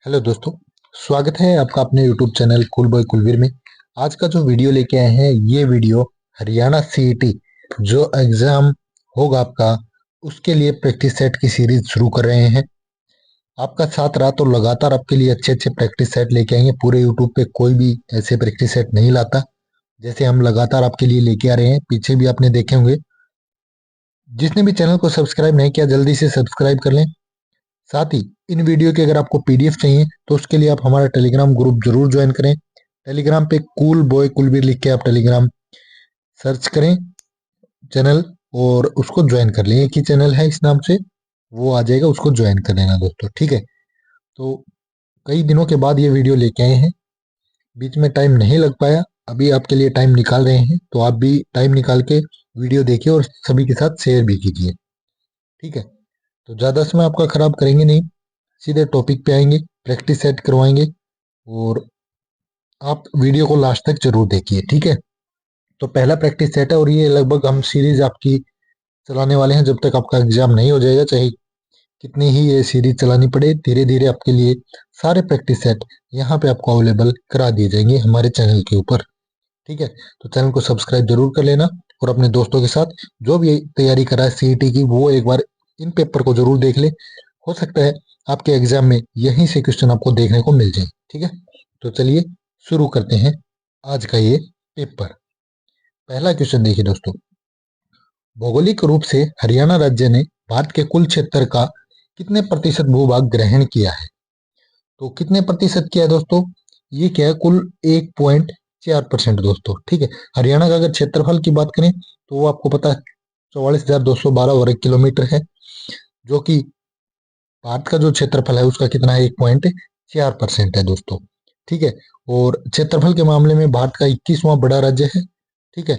Hello दोस्तों, स्वागत है आपका अपने YouTube channel cool boy Kulveer में। आज का जो वीडियो लेके आए हैं ये वीडियो हरियाणा सीईटी जो एग्जाम होगा आपका उसके लिए प्रैक्टिस सेट की सीरीज शुरू कर रहे हैं। आपका साथ रहा तो लगातार आपके लिए अच्छे अच्छे प्रैक्टिस सेट लेके आएंगे। पूरे यूट्यूब पे कोई भी ऐसे प्रैक्टिस सेट नहीं लाता जैसे हम लगातार आपके लिए लेके आ रहे हैं। पीछे भी आपने देखे होंगे। जिसने भी चैनल को सब्सक्राइब नहीं किया जल्दी से सब्सक्राइब कर लें। साथ ही इन वीडियो की अगर आपको पीडीएफ चाहिए तो उसके लिए आप हमारा टेलीग्राम ग्रुप जरूर ज्वाइन करें। टेलीग्राम पे कूल बॉय कुलबीर लिख के आप टेलीग्राम सर्च करें चैनल और उसको ज्वाइन कर लें। एक ही चैनल है इस नाम से, वो आ जाएगा, उसको ज्वाइन कर लेना दोस्तों, ठीक है। तो कई दिनों के बाद ये वीडियो लेके आए हैं, बीच में टाइम नहीं लग पाया, अभी आपके लिए टाइम निकाल रहे हैं, तो आप भी टाइम निकाल के वीडियो देखिए और सभी के साथ शेयर भी कीजिए, ठीक है। तो ज़्यादा समय आपका खराब करेंगे नहीं, सीधे टॉपिक पे आएंगे, प्रैक्टिस सेट करवाएंगे और आप वीडियो को लास्ट तक जरूर देखिए, ठीक है। तो पहला प्रैक्टिस सेट है और ये लगभग हम सीरीज आपकी चलाने वाले हैं जब तक आपका एग्जाम नहीं हो जाएगा। चाहे कितनी ही ये सीरीज चलानी पड़े, धीरे धीरे आपके लिए सारे प्रैक्टिस सेट यहाँ पे आपको अवेलेबल करा दिए जाएंगे हमारे चैनल के ऊपर, ठीक है। तो चैनल को सब्सक्राइब जरूर कर लेना और अपने दोस्तों के साथ जो भी तैयारी कर रहा है सीईटी की वो एक बार इन पेपर को जरूर देख ले। हो सकता है आपके एग्जाम में यहीं से क्वेश्चन आपको देखने को मिल जाए, ठीक है। तो चलिए शुरू करते हैं आज का ये पेपर। पहला क्वेश्चन देखिए दोस्तों, भौगोलिक रूप से हरियाणा राज्य ने भारत के कुल क्षेत्र का कितने प्रतिशत भूभाग ग्रहण किया है? तो कितने प्रतिशत किया है दोस्तों? ये क्या है, कुल 1.4% दोस्तों, ठीक है। हरियाणा का अगर क्षेत्रफल की बात करें तो वो आपको पता है 44,212 वर्ग किलोमीटर है, जो कि भारत का जो क्षेत्रफल है उसका कितना है, 1.4% है दोस्तों, ठीक है। और क्षेत्रफल के मामले में भारत का 21वां बड़ा राज्य है, ठीक है।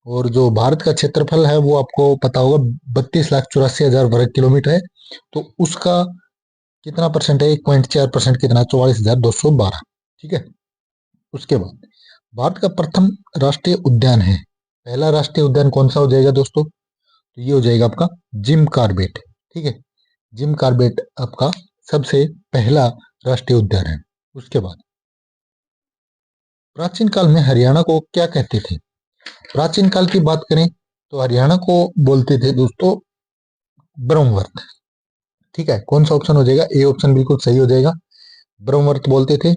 और जो भारत का क्षेत्रफल है वो आपको पता होगा 32,84,000 वर्ग किलोमीटर है, तो उसका कितना परसेंट है, 1.4% कितना, 44,212, ठीक है। उसके बाद भारत का प्रथम राष्ट्रीय उद्यान है, पहला राष्ट्रीय उद्यान कौन सा हो जाएगा दोस्तों? तो ये हो जाएगा आपका जिम कार्बेट, ठीक है। जिम कार्बेट आपका सबसे पहला राष्ट्रीय उद्यान है। उसके बाद प्राचीन काल में हरियाणा को क्या कहते थे? प्राचीन काल की बात करें तो हरियाणा को बोलते थे दोस्तों ब्रह्मवर्त, ठीक है। कौन सा ऑप्शन हो जाएगा? ए ऑप्शन बिल्कुल सही हो जाएगा, ब्रह्मवर्त बोलते थे।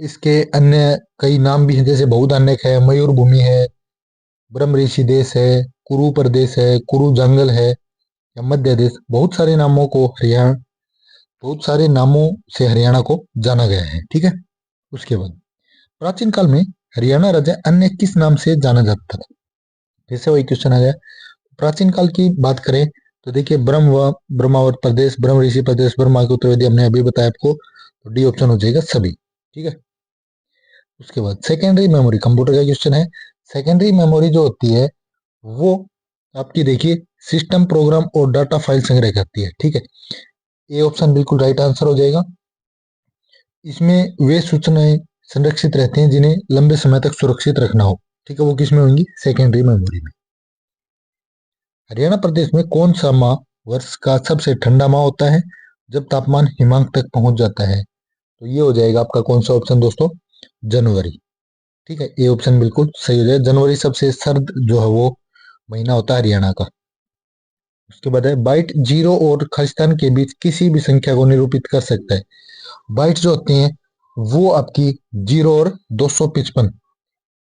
इसके अन्य कई नाम भी हैं, जैसे बहुधान्यक है, मयूर भूमि है, ब्रह्म ऋषि देश है, कुरु प्रदेश है, कुरु जंगल है या मध्य देश। बहुत सारे नामों से हरियाणा को जाना गया है, ठीक है। उसके बाद प्राचीन काल में हरियाणा राज्य अन्य किस नाम से जाना जाता था? फिर से वही क्वेश्चन आ गया। प्राचीन काल की बात करें तो देखिए ब्रह्मावर्त प्रदेश, ब्रह्म ऋषि प्रदेश, ब्रह्मा के उत्तरवेदी हमने अभी बताया आपको, तो डी ऑप्शन हो जाएगा सभी, ठीक है। उसके बाद सेकेंडरी मेमोरी, कंप्यूटर का क्वेश्चन है। सेकेंडरी मेमोरी जो होती है वो आपकी देखिए सिस्टम, प्रोग्राम और डाटा फाइल संग्रह करती है, ठीक है। ए ऑप्शन बिल्कुल राइट आंसर हो जाएगा। इसमें वे सूचनाएं संरक्षित रहती हैं जिन्हें लंबे समय तक सुरक्षित रखना हो, ठीक है। वो किसमें होंगी? सेकेंडरी मेमोरी में। हरियाणा प्रदेश में कौन सा माह वर्ष का सबसे ठंडा माह होता है जब तापमान हिमांक तक पहुंच जाता है? तो ये हो जाएगा आपका कौन सा ऑप्शन दोस्तों? जनवरी, ठीक है। ये ऑप्शन बिल्कुल सही हो जाएगा, जनवरी सबसे सर्द जो है वो महीना होता है हरियाणा का। उसके बाद है बाइट जीरो और खालिस्तान के बीच किसी भी संख्या को निरूपित कर सकता है। बाइट जो होती हैं वो आपकी 0 और 255,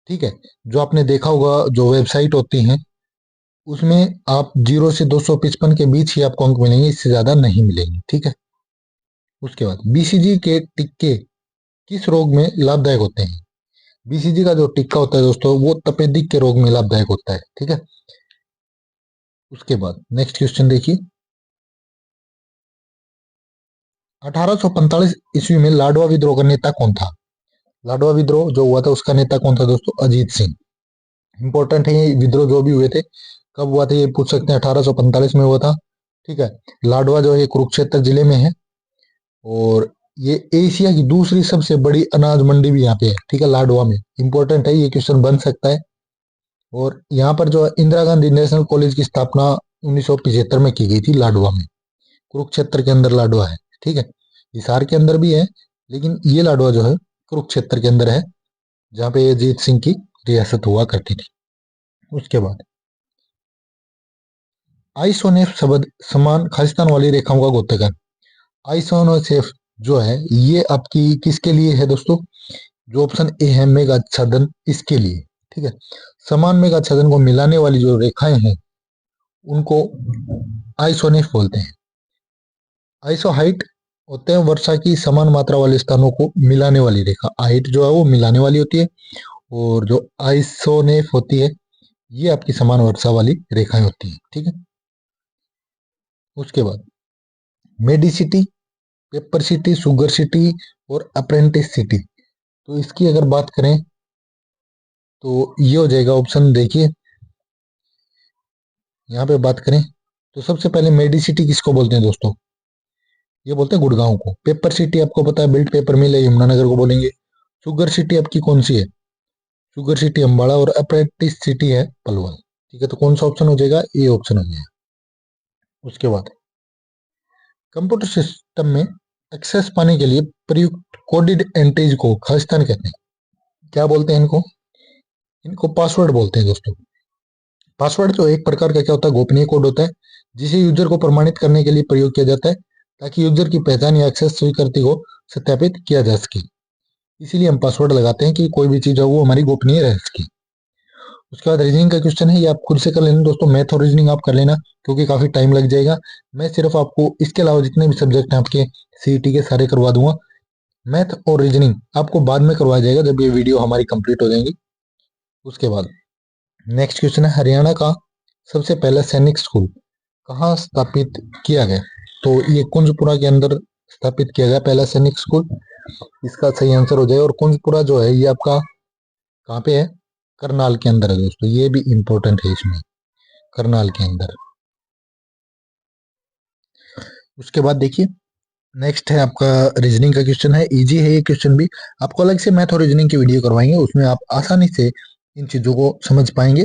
ठीक है। जो आपने देखा होगा जो वेबसाइट होती हैं उसमें आप 0 से 255 के बीच ही आपको अंक मिलेंगे, इससे ज्यादा नहीं मिलेंगे, ठीक है। उसके बाद बीसीजी के टिक्के किस रोग में लाभदायक होते हैं? बीसीजी का जो टिक्का होता है दोस्तों वो तपेदिक के रोग में लाभदायक होता है, ठीक है। उसके बाद नेक्स्ट क्वेश्चन देखिए, 1845 ईस्वी में लाडवा विद्रोह का नेता कौन था? लाडवा विद्रोह जो हुआ था उसका नेता कौन था दोस्तों? अजीत सिंह। इंपॉर्टेंट है ये विद्रोह जो भी हुए थे, कब हुआ था ये पूछ सकते हैं, 1845 में हुआ था, ठीक है। लाडवा जो है कुरुक्षेत्र जिले में है और ये एशिया की दूसरी सबसे बड़ी अनाज मंडी भी यहाँ पे है, ठीक है, लाडवा में। इंपॉर्टेंट है, ये क्वेश्चन बन सकता है। और यहाँ पर जो इंदिरा गांधी नेशनल कॉलेज की स्थापना 1975 में की गई थी लाडवा में, कुरुक्षेत्र के अंदर लाडवा है, ठीक है। हिसार के अंदर भी है, लेकिन ये लाडवा जो है कुरुक्षेत्र के अंदर है, जहाँ पे अजीत सिंह की रियासत हुआ करती थी। उसके बाद आइसोनेफ शब्द समान खालिस्तान वाली रेखाओं का गोत्रगण। आइसोनोसेफ जो है ये आपकी किसके लिए है दोस्तों? जो ऑप्शन ए है मेघाच्छादन, इसके लिए। ठीक है, समान मेघाच्छादन को मिलाने वाली जो रेखाएं हैं उनको आइसोनेफ बोलते हैं। आइसोहाइट होते हैं वर्षा की समान मात्रा वाले स्थानों को मिलाने वाली रेखा। हाइट जो है वो मिलाने वाली होती है, और जो आइसोनेफ होती है ये आपकी समान वर्षा वाली रेखाएं होती है। ठीक है, उसके बाद Medicity, paper city, sugar city और अप्रेंटिस सिटी। तो इसकी अगर बात करें तो ये हो जाएगा ऑप्शन, देखिए यहाँ पे बात करें तो सबसे पहले मेडिसिटी किसको बोलते हैं दोस्तों? ये बोलते हैं गुड़गांव को। पेपर सिटी आपको पता है बिल्ट पेपर मिल है, यमुनानगर को बोलेंगे। शुगर सिटी आपकी कौन सी है? शुगर सिटी अम्बाड़ा, और अप्रेंटिस सिटी है पलवल। ठीक है, तो कौन सा ऑप्शन हो जाएगा? ए ऑप्शन हो जाएगा। उसके बाद कंप्यूटर सिस्टम में एक्सेस पाने के लिए प्रयुक्त कोडेड एंट्रीज को खालिस्तान कहते हैं। क्या बोलते हैं इनको? इनको पासवर्ड बोलते हैं दोस्तों। पासवर्ड जो एक प्रकार का क्या होता है, गोपनीय कोड होता है, जिसे यूजर को प्रमाणित करने के लिए प्रयोग किया जाता है, ताकि यूजर की पहचान या एक्सेस स्वीकृति को सत्यापित किया जा सके। इसीलिए हम पासवर्ड लगाते हैं कि कोई भी चीज है वो हमारी गोपनीय रह सके। उसके बाद रीजनिंग का क्वेश्चन है, ये आप खुद से कर लेना दोस्तों। मैथ और रीजनिंग आप कर लेना, क्योंकि काफी टाइम लग जाएगा। मैं सिर्फ आपको इसके अलावा जितने भी सब्जेक्ट हैं आपके सीईटी के सारे करवा दूंगा। मैथ और रीजनिंग आपको बाद में करवाया जाएगा जब ये वीडियो हमारी कंप्लीट हो जाएंगी। उसके बाद नेक्स्ट क्वेश्चन है, हरियाणा का सबसे पहला सैनिक स्कूल कहाँ स्थापित किया गया? तो ये कुंजपुरा के अंदर स्थापित किया गया पहला सैनिक स्कूल। इसका सही आंसर हो जाए। और कुंजपुरा जो है ये आपका कहाँ पे है? करनाल के अंदर है दोस्तों। ये भी इंपॉर्टेंट है इसमें, करनाल के अंदर। उसके बाद देखिए नेक्स्ट है आपका रीजनिंग का क्वेश्चन है, इजी है ये क्वेश्चन भी। आपको अलग से मैथ और रीजनिंग की वीडियो करवाएंगे, उसमें आप आसानी से इन चीजों को समझ पाएंगे।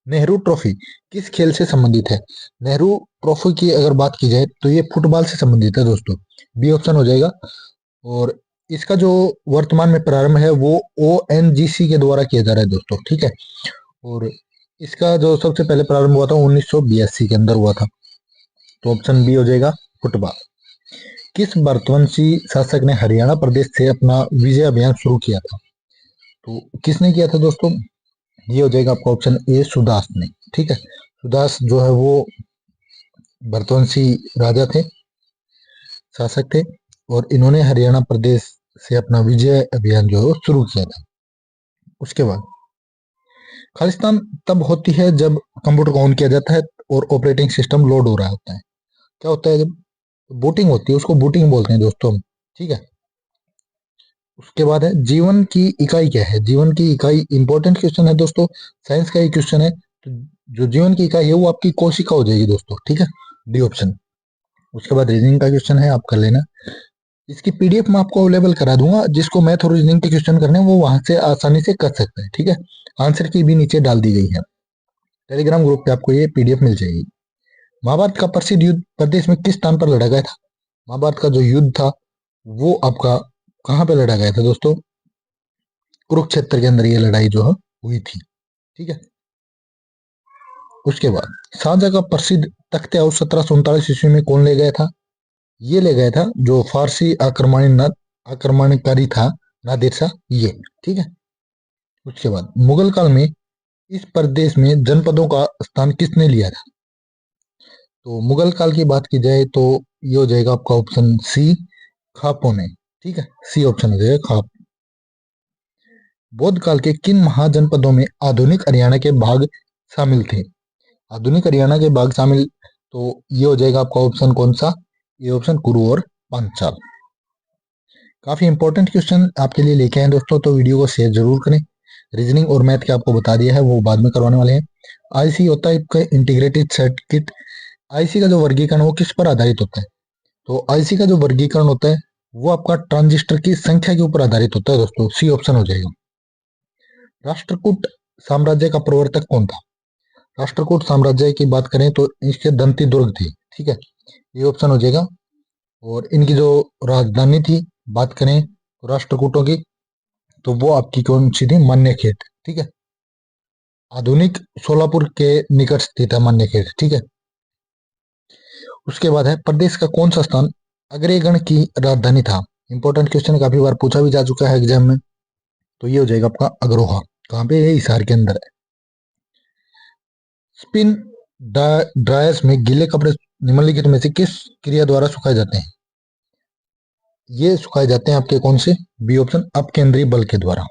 नेहरू ट्रॉफी किस खेल से संबंधित है? नेहरू ट्रॉफी की अगर बात की जाए तो ये फुटबॉल से संबंधित है दोस्तों। बी ऑप्शन हो जाएगा। और इसका जो वर्तमान में प्रारंभ है वो ONGC के द्वारा किया जा रहा है दोस्तों। ठीक है, और इसका जो सबसे पहले प्रारंभ हुआ था 1982 के अंदर हुआ था। तो ऑप्शन बी हो जाएगा फुटबॉल। किस भारतवंशी शासक ने हरियाणा प्रदेश से अपना विजय अभियान शुरू किया था? तो किसने किया था दोस्तों? ये हो जाएगा आपका ऑप्शन ए, सुदास ने। ठीक है, सुदास जो है वो भरतवंशी राजा थे, शासक थे, और इन्होंने हरियाणा प्रदेश से अपना विजय अभियान जो है वो शुरू किया था। उसके बाद खालिस्तान तब होती है जब कंप्यूटर को ऑन किया जाता है और ऑपरेटिंग सिस्टम लोड हो रहा होता है। क्या होता है? जब बूटिंग होती है उसको बूटिंग बोलते हैं दोस्तों। ठीक है, उसके बाद है जीवन की इकाई क्या है? जीवन की इकाई इंपॉर्टेंट क्वेश्चन है दोस्तों, साइंस का ही क्वेश्चन है। तो जो जीवन की इकाई है वो आपकी कोशिका हो जाएगी दोस्तों। ठीक है, डी ऑप्शन। उसके बाद रीजनिंग का क्वेश्चन है, आप कर लेना। इसकी पीडीएफ मैं आपको अवेलेबल करा दूंगा, जिसको मैथ और रीजनिंग के क्वेश्चन करने हैं वो वहां से आसानी से कर सकते हैं। ठीक है, आंसर की भी नीचे डाल दी गई है, टेलीग्राम ग्रुप पे आपको ये पीडीएफ मिल जाएगी। महाभारत का प्रसिद्ध युद्ध प्रदेश में किस स्थान पर लड़ा गया था? महाभारत का जो युद्ध था वो आपका कहाँ पे लड़ा गया था दोस्तों? कुरुक्षेत्र के अंदर ये लड़ाई जो है हुई थी। ठीक है, उसके बाद शाहजहां का प्रसिद्ध तख्त हाउस 1739 ईस्वी में कौन ले गया था? ये ले गया था जो फारसी आक्रमणकारी था, नादिर शाह, ये। ठीक है, उसके बाद मुगल काल में इस प्रदेश में जनपदों का स्थान किसने लिया था? तो मुगल काल की बात की जाए तो ये हो जाएगा आपका ऑप्शन सी, खापों ने। ठीक है, सी ऑप्शन हो जाएगा, खाप। बौद्ध काल के किन महाजनपदों में आधुनिक हरियाणा के भाग शामिल थे? आधुनिक हरियाणा के भाग शामिल, तो ये हो जाएगा आपका ऑप्शन कौन सा? ये ऑप्शन कुरु और पांचाल। काफी इंपॉर्टेंट क्वेश्चन आपके लिए लेके आए दोस्तों, तो वीडियो को शेयर जरूर करें। रीजनिंग और मैथ के आपको बता दिया है, वो बाद में करवाने वाले हैं। आईसी होता है आपका इंटीग्रेटेड सर्किट। आईसी का जो वर्गीकरण वो किस पर आधारित होता है? तो आईसी का जो वर्गीकरण होता है वो आपका ट्रांजिस्टर की संख्या के ऊपर आधारित होता है दोस्तों। सी ऑप्शन हो जाएगा। राष्ट्रकूट साम्राज्य का प्रवर्तक कौन था? राष्ट्रकूट साम्राज्य की बात करें तो इसके दंती दुर्ग थे। ठीक है, ये ऑप्शन हो जाएगा। और इनकी जो राजधानी थी, बात करें राष्ट्रकूटों की, तो वो आपकी कौन सी थी? मन्यखेत। ठीक है, आधुनिक सोलापुर के निकट स्थित है मन्यखेत। ठीक है, उसके बाद है प्रदेश का कौन सा स्थान अग्रगण की राजधानी था? इंपॉर्टेंट क्वेश्चन, काफी बार पूछा भी जा चुका है एग्जाम में। तो ये हो जाएगा आपका अग्रोहा। कहाँ पे? ये हिसार के अंदर है। स्पिन ड्रायर्स में गीले कपड़े निम्नलिखित में से किस क्रिया द्वारा सुखाए जाते हैं? ये सुखाए जाते हैं आपके कौन से? बी ऑप्शन, अपकेंद्रीय बल के द्वारा।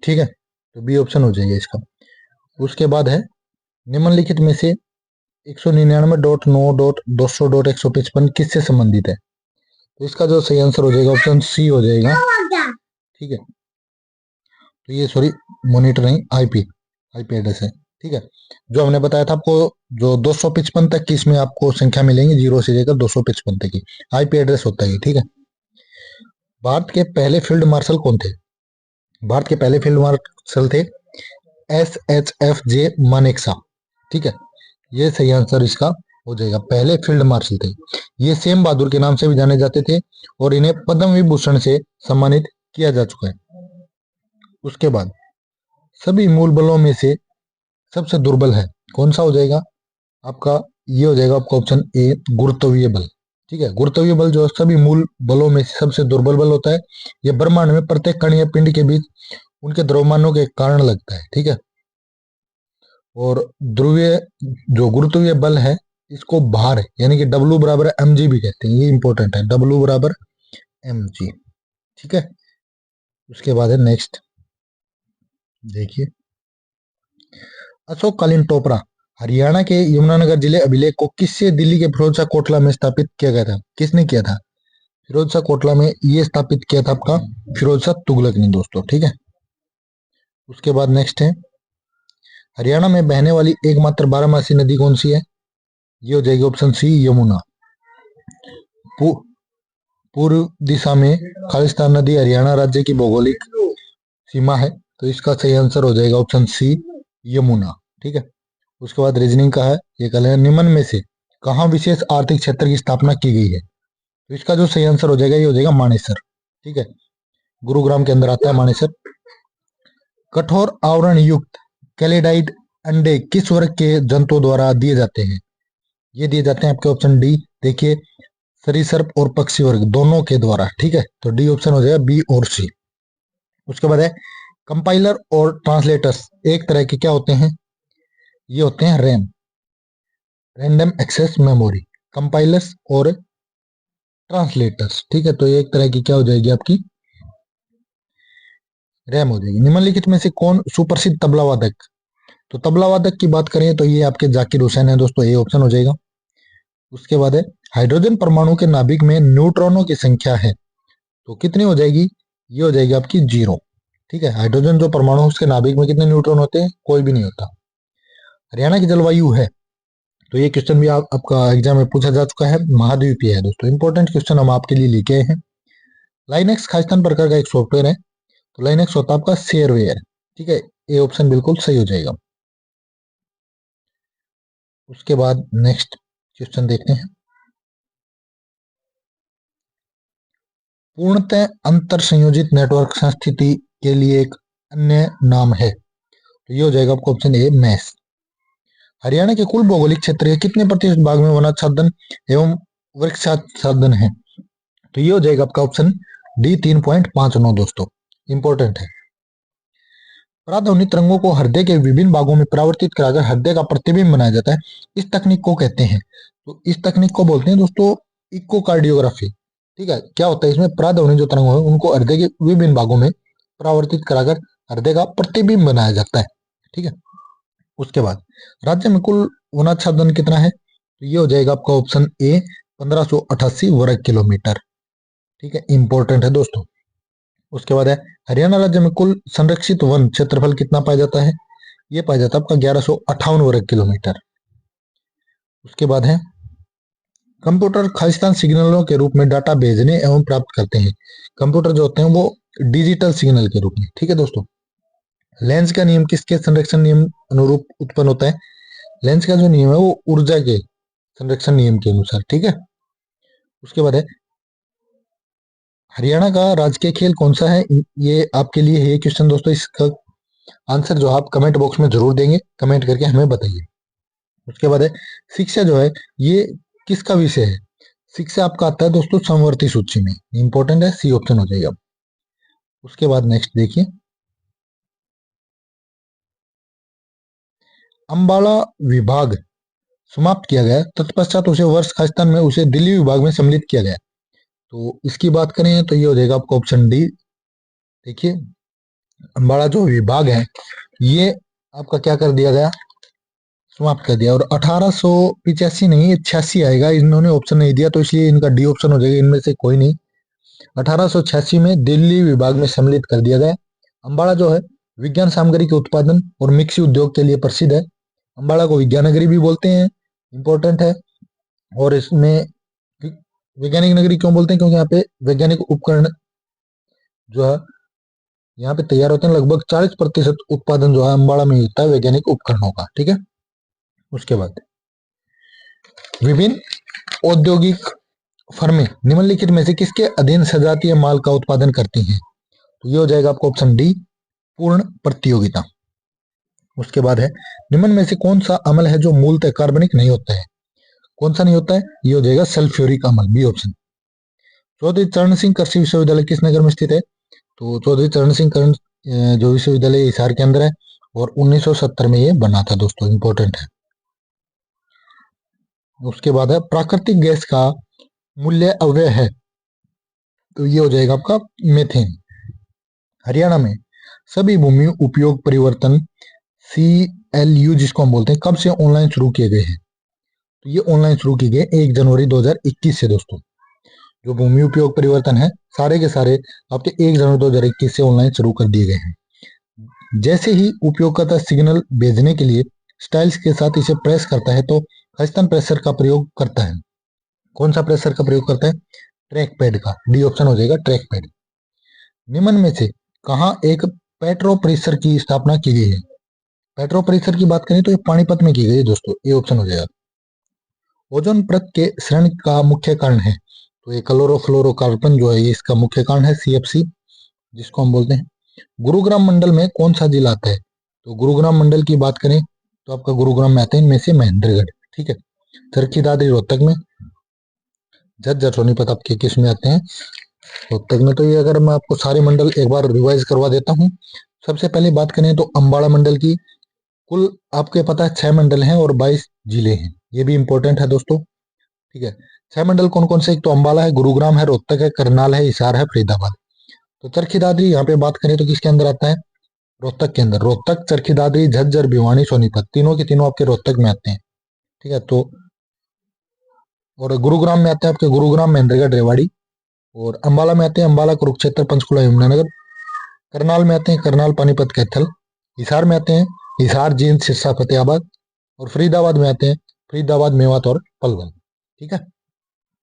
ठीक है, तो बी ऑप्शन हो जाएगा इसका। उसके बाद है निम्नलिखित में से 199.9.200.155 किससे संबंधित है? तो इसका जो सही आंसर हो जाएगा ऑप्शन सी हो जाएगा। ठीक है, तो ये सॉरी मॉनिटर नहीं, आईपी एड्रेस है। ठीक है, जो हमने बताया था आपको, जो 255 तक की इसमें आपको संख्या मिलेंगी, 0 से लेकर 255 तक की आईपी एड्रेस होता है। ठीक है, भारत के पहले फील्ड मार्शल कौन थे? भारत के पहले फील्ड मार्शल थे SHFJ मानेकशॉ। ठीक है, ये सही आंसर इसका हो जाएगा। पहले फील्ड मार्शल थे ये, सेम बहादुर के नाम से भी जाने जाते थे और इन्हें पद्म विभूषण से सम्मानित किया जा चुका है। उसके बाद सभी मूल बलों में से सबसे दुर्बल है, कौन सा हो जाएगा आपका? ये हो जाएगा आपका ऑप्शन ए, गुरुत्वीय बल। ठीक है, गुरुत्वीय बल जो सभी मूल बलों में सबसे दुर्बल बल होता है। यह ब्रह्मांड में प्रत्येक कण या पिंड के बीच उनके द्रव्यमानों के कारण लगता है। ठीक है, और ध्रुवीय जो गुरुत्वीय बल है, इसको भार यानी कि W बराबर mg भी कहते हैं। ये इंपॉर्टेंट है, W बराबर mg। ठीक है, उसके बाद है नेक्स्ट, देखिए अशोककालीन टोपरा हरियाणा के यमुनानगर जिले अभिलेख को किससे दिल्ली के फिरोज शाह कोटला में स्थापित किया गया था? किसने किया था? फिरोज शाह कोटला में ये स्थापित किया था आपका फिरोज शाह तुगलक ने दोस्तों। ठीक है, उसके बाद नेक्स्ट है हरियाणा में बहने वाली एकमात्र बारहमासी नदी कौन सी है? ये हो जाएगी ऑप्शन सी, यमुना। पूर्व दिशा में खालिस्तान नदी हरियाणा राज्य की भौगोलिक सीमा है, तो इसका सही आंसर हो जाएगा ऑप्शन सी, यमुना। ठीक है, उसके बाद रीजनिंग का है, ये कह निम्न में से कहाँ विशेष आर्थिक क्षेत्र की स्थापना की गई है? तो इसका जो सही आंसर हो जाएगा ये हो जाएगा मानेसर। ठीक है, गुरुग्राम के अंदर आता है मानेसर। कठोर आवरण युक्त कैलेडाइड अंडे किस वर्ग के जंतुओं द्वारा दिए जाते हैं? ये दिए जाते हैं आपके ऑप्शन डी, देखिए सरीसृप और पक्षी वर्ग दोनों के द्वारा। ठीक है, तो डी ऑप्शन हो जाएगा, बी और सी। उसके बाद है कंपाइलर और ट्रांसलेटर्स एक तरह के क्या होते हैं? ये होते हैं RAM, random access memory, compilers और ट्रांसलेटर्स। ठीक है, तो ये एक तरह की क्या हो जाएगी आपकी? रैम हो जाएगी। निम्नलिखित में से कौन सुप्रसिद्ध तबला वादक? तो तबला वादक की बात करें तो ये आपके जाकिर हुसैन है दोस्तों, ये ऑप्शन हो जाएगा। उसके बाद है हाइड्रोजन परमाणु के नाभिक में न्यूट्रॉनों की संख्या है, तो कितनी हो जाएगी? ये हो जाएगी आपकी 0। ठीक है, हाइड्रोजन जो परमाणु उसके नाभिक में कितने न्यूट्रॉन होते हैं? कोई भी नहीं होता। हरियाणा की जलवायु है, तो ये क्वेश्चन भी आपका एग्जाम में पूछा जा चुका है, महाद्वीपीय है दोस्तों। इंपॉर्टेंट क्वेश्चन हम आपके लिए लेके आए हैं। लाइनेक्स खालिस्तान प्रकार का एक सॉफ्टवेयर है, तो लाइनेक्स होता है आपका शेयरवेयर। ठीक है, ये ऑप्शन बिल्कुल सही हो जाएगा। उसके बाद नेक्स्ट क्वेश्चन देखते हैं। पूर्णतः अंतर संयोजित नेटवर्क संस्थिति के लिए एक अन्य नाम है, तो ये हो जाएगा आपका ऑप्शन ए, मैस। हरियाणा के कुल भौगोलिक क्षेत्र के कितने प्रतिशत भाग में वनाच्छादन एवं वृक्षाच्छादन है? तो ये हो जाएगा आपका ऑप्शन डी, 3.59 दोस्तों। इंपॉर्टेंट है। पराध्वनित रंगों को हृदय के विभिन्न भागों में परावर्तित कराकर हृदय का प्रतिबिंब बनाया जाता है, इस तकनीक को कहते हैं? तो इस तकनीक को बोलते हैं दोस्तों इकोकार्डियोग्राफी। ठीक है, क्या होता है इसमें? पराध्वनि जो तरंग है उनको हृदय के विभिन्न भागों में परावर्तित कराकर हृदय का प्रतिबिंब बनाया जाता है। ठीक है, उसके बाद राज्य में कुल वनाच्छादन कितना है? तो ये हो जाएगा आपका ऑप्शन ए, 1588 वर्ग किलोमीटर। ठीक है, इंपॉर्टेंट है दोस्तों। उसके बाद है हरियाणा राज्य में कुल संरक्षित वन क्षेत्रफल कितना पाया जाता है? ये पाया जाता है आपका 1158 वर्ग किलोमीटर। उसके बाद है कंप्यूटर खालिस्तान सिग्नलों के रूप में डाटा भेजने एवं प्राप्त करते हैं। कंप्यूटर जो होते हैं वो डिजिटल सिग्नल के रूप में। ठीक है दोस्तों, लेंस का नियम किसके संरक्षण नियम अनुरूप उत्पन्न होता है? लेंस का जो नियम है वो ऊर्जा के संरक्षण नियम के अनुसार। ठीक है, उसके बाद है हरियाणा का राजकीय खेल कौन सा है? ये आपके लिए है ये क्वेश्चन दोस्तों। इसका आंसर जो आप कमेंट बॉक्स में जरूर देंगे, कमेंट करके हमें बताइए। उसके बाद है शिक्षा जो है ये किसका विषय है? शिक्षा आपका आता है दोस्तों समवर्ती सूची में, इंपॉर्टेंट है, सी ऑप्शन हो जाएगा। उसके बाद नेक्स्ट देखिए, अंबाला विभाग समाप्त किया गया, तत्पश्चात उसे वर्ष खालिस्तान में उसे दिल्ली विभाग में सम्मिलित किया गया। तो इसकी बात करें तो ये हो जाएगा आपका ऑप्शन डी। देखिए अंबाला जो विभाग है ये आपका क्या कर दिया गया, समाप्त कर दिया। और 1885 नहीं 86 आएगा, इन्होंने ऑप्शन नहीं दिया तो इसलिए इनका डी ऑप्शन हो जाएगा, इनमें से कोई नहीं। 1886 में दिल्ली विभाग में सम्मिलित कर दिया गया। अंबाला जो है विज्ञान सामग्री के उत्पादन और मिक्सी उद्योग के लिए प्रसिद्ध है। अंबाला को विज्ञान नगरी भी बोलते हैं, इंपॉर्टेंट है। और इसमें वैज्ञानिक नगरी क्यों बोलते हैं? क्योंकि यहाँ पे वैज्ञानिक उपकरण जो है यहाँ पे तैयार होते हैं। लगभग 40% उत्पादन जो है अंबाला में होता है वैज्ञानिक उपकरणों का, ठीक है। उसके बाद विभिन्न औद्योगिक फर्में निम्नलिखित में से किसके अधीन सजातीय माल का उत्पादन करती हैं? तो ये हो जाएगा आपका ऑप्शन डी, पूर्ण प्रतियोगिता। उसके बाद है निम्न में से कौन सा अम्ल है जो मूलतः कार्बनिक नहीं होता है? कौन सा नहीं होता है? ये हो जाएगा सल्फ्यूरिक अम्ल, बी ऑप्शन। चौधरी चरण सिंह कृषि विश्वविद्यालय किस नगर में स्थित है? तो चौधरी चरण सिंह जो विश्वविद्यालय हिसार के अंदर है और 1970 में ये बना था दोस्तों, इंपॉर्टेंट है। उसके बाद है प्राकृतिक गैस का मूल्य अव्यय है, तो ये हो जाएगा आपका मेथेन। हरियाणा में सभी भूमि उपयोग परिवर्तन CLU जिसको हम बोलते हैं कब से ऑनलाइन शुरू किए गए हैं? तो ये ऑनलाइन शुरू किए गए 1 जनवरी 2021 से दोस्तों। जो भूमि उपयोग परिवर्तन है सारे के सारे आपके 1 जनवरी 2021 से ऑनलाइन शुरू कर दिए गए हैं। जैसे ही उपयोगकर्ता सिग्नल भेजने के लिए स्टाइल्स के साथ इसे प्रेस करता है तो खालिस्तान प्रेशर का प्रयोग करता है। कौन सा प्रेशर का प्रयोग करता है? ट्रैक पैड का, डी ऑप्शन हो जाएगा ट्रैक पैड। निम्न में से कहाँ एक पेट्रो प्रेशर की स्थापना की गई है? पेट्रो प्रेशर की बात करें तो ये पानीपत में की गई है दोस्तों, ये ऑप्शन हो जाएगा। ओजोन परत के क्षरण का मुख्य कारण है, तो ये क्लोरोफ्लोरोकार्बन जो है ये इसका मुख्य कारण है, CFC जिसको हम बोलते हैं। गुरुग्राम मंडल में कौन सा जिला आता है? तो गुरुग्राम मंडल की बात करें तो आपका गुरुग्राम में आते हैं इनमें से महेंद्रगढ़, ठीक है। चरखी दादरी रोहतक में, झज्जर सोनीपत आपके किस में आते हैं? रोहतक में। तो ये अगर मैं आपको सारे मंडल एक बार रिवाइज करवा देता हूँ। सबसे पहले बात करें तो अंबाला मंडल की, कुल आपके पता है 6 मंडल हैं और 22 जिले हैं, ये भी इंपॉर्टेंट है दोस्तों, ठीक है। 6 मंडल कौन कौन से? एक तो अंबाला है, गुरुग्राम है, रोहतक है, करनाल है, हिसार है, फरीदाबाद। तो चरखी दादरी यहाँ पे बात करें तो किसके अंदर आता है? रोहतक के अंदर। रोहतक, चरखी दादरी, झज्जर, भिवानी, सोनीपत, तीनों के तीनों आपके रोहतक में आते हैं, ठीक है। तो और गुरुग्राम में आते हैं आपके गुरुग्राम, महेंद्रगढ़, रेवाड़ी। और अंबाला में आते हैं अंबाला, कुरुक्षेत्र, पंचकुला, यमुनानगर। करनाल में आते हैं करनाल, पानीपत, कैथल। हिसार में आते हैं हिसार, जींद, सिरसा, फतेहाबाद। और फरीदाबाद में आते हैं फरीदाबाद, मेवात और पलवल, ठीक है।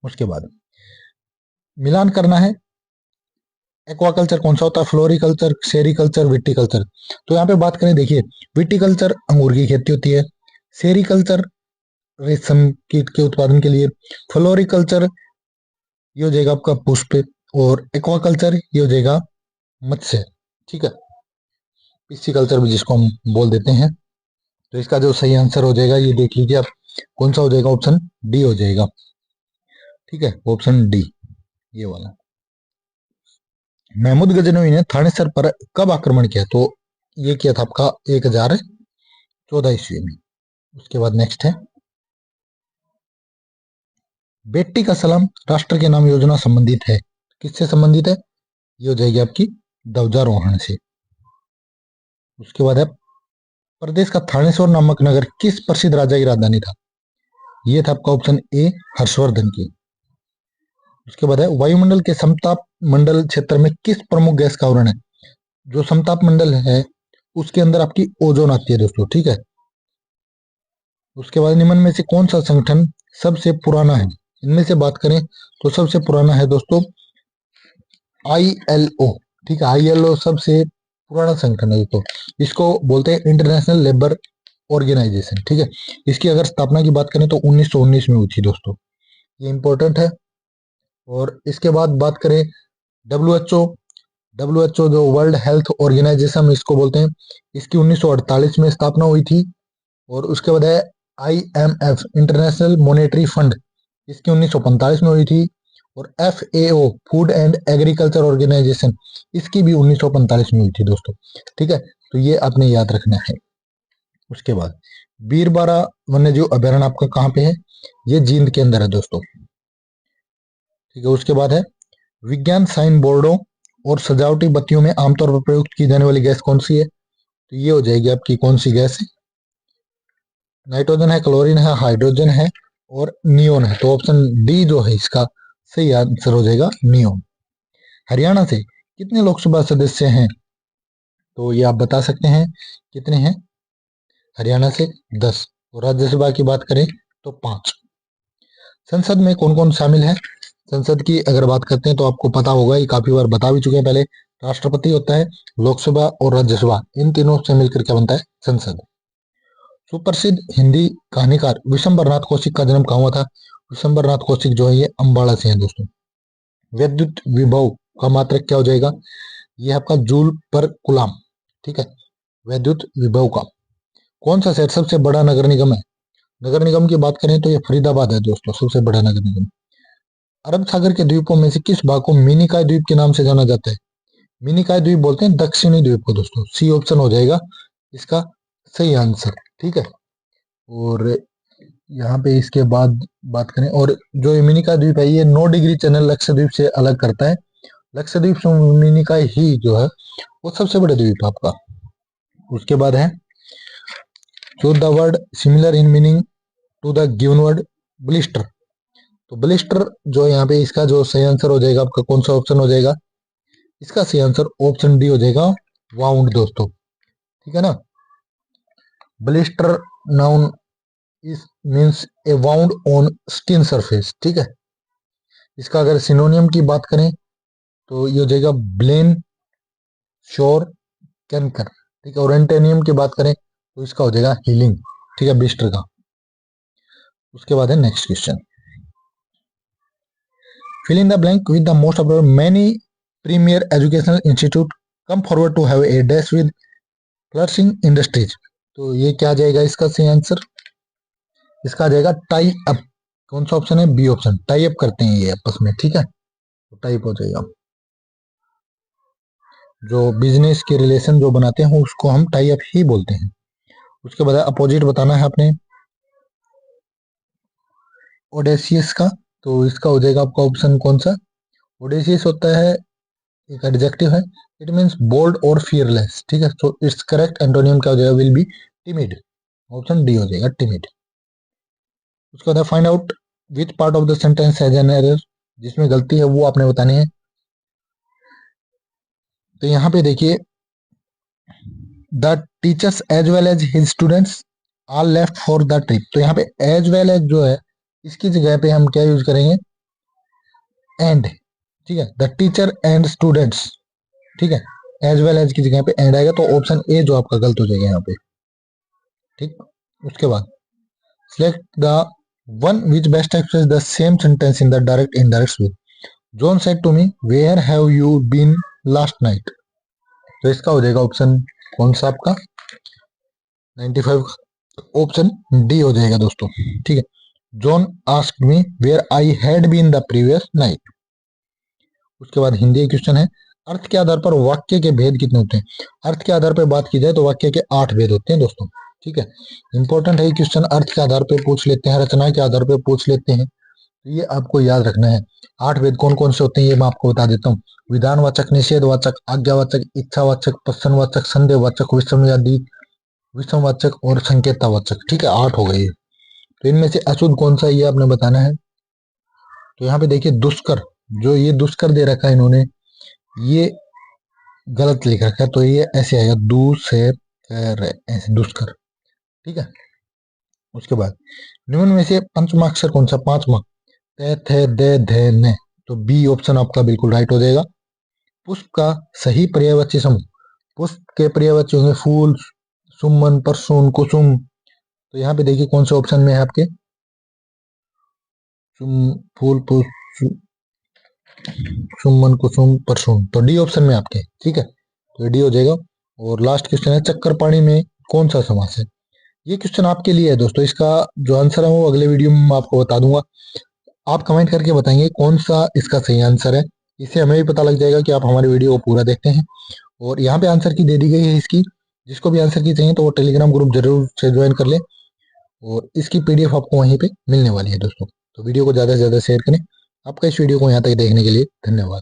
उसके बाद मिलान करना है, एक्वाकल्चर कौन सा होता है? Floriculture, sericulture, viticulture. तो यहाँ पे बात करें, देखिए विटिकल्चर अंगूर की खेती होती है, सेरिकल्चर रेशम कीट के उत्पादन के लिए, फ्लोरिकल्चर ये हो जाएगा आपका पुष्प, और एक्वाकल्चर ये हो जाएगा मत्स्य, ठीक है। पिस्सीकल्चर भी जिसको हम बोल देते हैं। तो इसका जो सही आंसर हो जाएगा ये देख लीजिए आप, कौन सा हो जाएगा? ऑप्शन डी हो जाएगा, ठीक है, ऑप्शन डी ये वाला। महमूद गजनवी ने थानेसर पर कब आक्रमण किया? तो ये किया था आपका 1014 ईस्वी में। उसके बाद नेक्स्ट है बेटी का सलाम राष्ट्र के नाम योजना संबंधित है, किससे संबंधित है? ये हो जाएगी आपकी ध्वजारोहण से। उसके बाद है प्रदेश का थानेश्वर नामक नगर किस प्रसिद्ध राजा की राजधानी था? ये था आपका ऑप्शन ए, हर्षवर्धन की। उसके बाद है वायुमंडल के समताप मंडल क्षेत्र में किस प्रमुख गैस का आवरण है? जो समताप मंडल है उसके अंदर आपकी ओजोन आती है दोस्तों, ठीक है। उसके बाद निम्न में से कौन सा संगठन सबसे पुराना है? इनमें से बात करें तो सबसे पुराना है दोस्तों ILO, ठीक है। ILO सबसे पुराना संगठन है दोस्तों, इसको बोलते हैं इंटरनेशनल लेबर ऑर्गेनाइजेशन, ठीक है। इसकी अगर स्थापना की बात करें तो 1919 में हुई थी दोस्तों, ये इंपॉर्टेंट है। और इसके बाद बात करें डब्ल्यू एच ओ जो वर्ल्ड हेल्थ ऑर्गेनाइजेशन इसको बोलते हैं, इसकी 1948 में स्थापना हुई थी। और उसके बाद है IMF इंटरनेशनल मॉनेटरी फंड, इसकी 1945 में हुई थी। और FAO food and agriculture organization, इसकी भी 1945 में हुई थी दोस्तों। ठीक है, तो ये आपने याद रखना है। उसके बाद बीरबारा वन्य जीव अभ्यारण्य आपका कहाँ पे है, ये जींद के अंदर है दोस्तों। ठीक है, उसके बाद है विज्ञान साइन बोर्डों और सजावटी बत्तियों में आमतौर पर प्रयुक्त की जाने वाली गैस कौन सी है, तो ये हो जाएगी आपकी कौन सी गैस है, नाइट्रोजन है, क्लोरीन है, हाइड्रोजन है और नियोन है। तो ऑप्शन डी जो है इसका सही आंसर हो जाएगा नियोन। हरियाणा से कितने लोकसभा सदस्य हैं, तो ये आप बता सकते हैं कितने हैं। हरियाणा से 10, और राज्यसभा की बात करें तो 5। संसद में कौन कौन शामिल है, संसद की अगर बात करते हैं तो आपको पता होगा, ये काफी बार बता भी चुके हैं पहले। राष्ट्रपति होता है, लोकसभा और राज्यसभा, इन तीनों से मिलकर क्या बनता है, संसद। सुप्रसिद्ध हिंदी कहानीकार विशंबरनाथ कौशिक का जन्म कहाँ हुआ था, विशंबरनाथ कौशिक जो है ये अम्बाड़ा से है दोस्तों। विद्युत विभव का मात्रक क्या हो जाएगा, ये आपका जूल पर कुलाम। ठीक है, विद्युत विभव का। कौन सा शहर सबसे बड़ा नगर निगम है, नगर निगम की बात करें तो ये फरीदाबाद है दोस्तों, सबसे बड़ा नगर निगम। अरब सागर के द्वीपों में से किस भाग को मिनिकॉय द्वीप के नाम से जाना जाता है, मिनिकॉय द्वीप बोलते हैं दक्षिणी द्वीप को दोस्तों। सी ऑप्शन हो जाएगा इसका सही आंसर। ठीक है, और यहाँ पे इसके बाद बात करें, और जो ये मिनिकॉय द्वीप है ये 9 डिग्री चैनल लक्षद्वीप से अलग करता है। लक्षद्वीप से मिनिकॉय ही जो है वो सबसे बड़ा द्वीप है आपका। उसके बाद है जो the word similar in meaning to the given word blister, तो ब्लिस्टर जो यहाँ पे इसका जो सही आंसर हो जाएगा आपका कौन सा ऑप्शन हो जाएगा, इसका सही आंसर ऑप्शन डी हो जाएगा वाउंड दोस्तों। ठीक है ना, ब्लिस्टर नाउन इस means A wound on skin surface. ठीक है, इसका अगर सिनोनियम की बात करें तो ये हो जाएगा ब्लेन, श्योर, कैंकर। ठीक है, और एंटेनियम की बात करें तो इसका हो जाएगा हीलिंग। ठीक है, ब्लिस्टर का। उसके बाद है next question, fill in the blank with the most appropriate. Many premier educational institute come forward to have a dash with flourishing industries. तो ये क्या आ जाएगा इसका सही आंसर, इसका आ जाएगा टाई अप। कौन सा ऑप्शन है, बी ऑप्शन, टाई अप करते हैं ये आपस में। ठीक है, तो टाइप हो जाएगा, जो बिजनेस के रिलेशन जो बनाते हैं उसको हम टाई अप ही बोलते हैं। उसके बाद अपोजिट बताना है आपने ओडेसियस का, तो इसका हो जाएगा आपका ऑप्शन कौन सा, ओडेसियस होता है एक एडजेक्टिव है, इट मींस बोल्ड और फियरलेस। ठीक है, सो इट्स करेक्ट एंटोनियम क्या हो जाएगा, will be timid. Option D हो जाएगा टिमिड। उसके बाद find out which part of the sentence has an error, जिसमें गलती है वो आपने बतानी है। तो यहाँ पे देखिए, the teachers as well as his students are left for the trip, तो यहाँ पे एज वेल एज जो है इसकी जगह पे हम क्या यूज करेंगे, एंड। ठीक है, द टीचर एंड स्टूडेंट्स। ठीक है, एज वेल एज की जगह पे एंड आएगा, तो ऑप्शन ए जो आपका गलत हो जाएगा यहाँ पे। ठीक, उसके बाद select the one which best expresses the same sentence in the direct indirect way. John said to me, where have you been last night? तो इसका हो जाएगा ऑप्शन कौन सा आपका 95, ऑप्शन डी हो जाएगा दोस्तों। ठीक है, John asked me where I had been the previous night. उसके बाद हिंदी क्वेश्चन है, अर्थ के आधार पर वाक्य के भेद कितने होते हैं, अर्थ के आधार पर बात की जाए तो वाक्य के 8 भेद होते हैं दोस्तों। ठीक है, इंपॉर्टेंट है क्वेश्चन, अर्थ के आधार पर पूछ लेते हैं, रचना के आधार पर पूछ लेते हैं, तो ये आपको याद रखना है। 8 भेद कौन कौन से होते हैं ये मैं आपको बता देता हूँ। विधानवाचक, निषेधवाचक, आज्ञावाचक, इच्छावाचक, प्रश्नवाचक, संदेहवाचक, विषमवाचक और संकेतवाचक। ठीक है, 8 हो गए। तो इनमें से अशुद्ध कौन सा ये आपने बताना है। तो यहाँ पे देखिए दुष्कर, जो ये दुष्कर दे रखा है इन्होंने, ये गलत लिख रखा है, तो ये ऐसे आएगा दू से ऐसे दुष्कर। ठीक है, उसके बाद निम्न में से पंचमाक्षर कौन सा, 5वां, ते थे दे धे ने, तो बी ऑप्शन आपका बिल्कुल राइट हो जाएगा। पुष्प का सही पर्यायवाची समूह, पुष्प के पर्यायवाची होंगे फूल, सुमन, परसुन, कुसुम। तो यहाँ पे देखिए कौन से ऑप्शन में है आपके, फूल, पुष्प, सुमन कुसुम परसुम, तो डी ऑप्शन में आपके, ठीक है, तो डी हो जाएगा। और लास्ट क्वेश्चन है, चक्कर पानी में कौन सा समास है? ये क्वेश्चन आपके लिए है दोस्तों, इसका जो आंसर है वो अगले वीडियो में मैं आपको बता दूंगा। आप कमेंट करके बताएंगे कौन सा इसका सही आंसर है, इससे हमें भी पता लग जाएगा कि आप हमारे वीडियो को पूरा देखते हैं। और यहाँ पे आंसर की दे दी गई है इसकी, जिसको भी आंसर की चाहिए तो वो टेलीग्राम ग्रुप जरूर से ज्वाइन कर ले, और इसकी पीडीएफ आपको वहीं पे मिलने वाली है दोस्तों। तो वीडियो को ज़्यादा से ज़्यादा शेयर करें। आपका इस वीडियो को यहाँ तक देखने के लिए धन्यवाद।